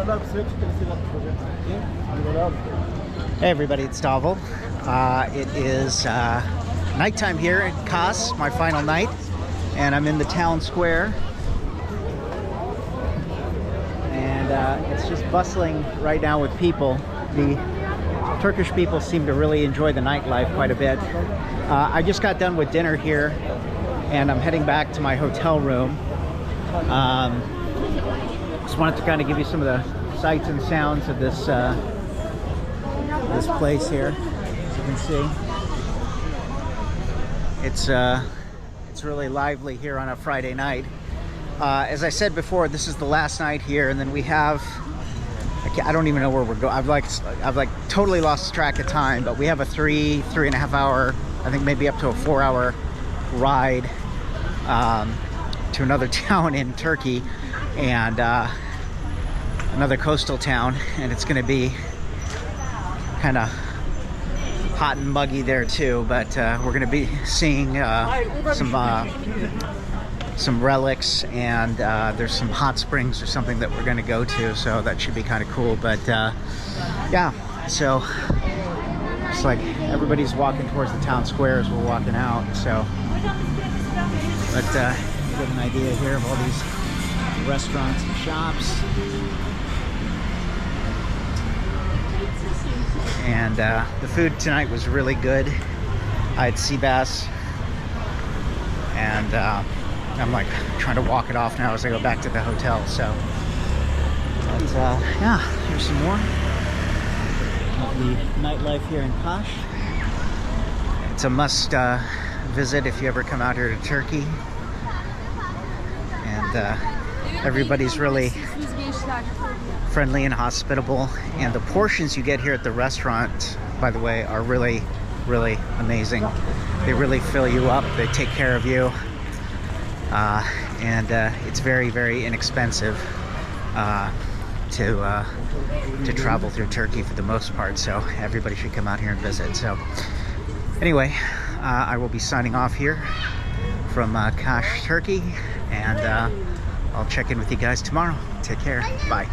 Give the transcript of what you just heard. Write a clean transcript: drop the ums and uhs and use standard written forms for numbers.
Hey everybody, it's Dhaval. It is nighttime here at Kas, my final night, and I'm in the town square. And it's just bustling right now with people. The Turkish people seem to really enjoy the nightlife quite a bit. I just got done with dinner here, and I'm heading back to my hotel room. Just wanted to kind of give you some of the sights and sounds of this this place here. As you can see, it's really lively here on a Friday night. As I said before, this is the last night here, and then we have, I don't even know where we're going. I've like totally lost track of time, but we have a three and a half hour, I think maybe up to a 4-hour ride to another town in Turkey, and another coastal town, and it's going to be kind of hot and muggy there too, but we're going to be seeing some relics, and there's some hot springs or something that we're going to go to, so that should be kind of cool. But yeah, so it's like everybody's walking towards the town square as we're walking out, so but you get an idea here of all these restaurants and shops. And the food tonight was really good. I had sea bass, and I'm like trying to walk it off now as I go back to the hotel. So, but yeah, here's some more of the nightlife here in Kas. It's a must visit if you ever come out here to Turkey. And everybody's really friendly and hospitable, and the portions you get here at the restaurant, by the way, are really amazing. They really fill you up, they take care of you, and it's very inexpensive to travel through Turkey for the most part, so everybody should come out here and visit. So anyway, I will be signing off here from Kas, Turkey, and I'll check in with you guys tomorrow. Take care. Bye.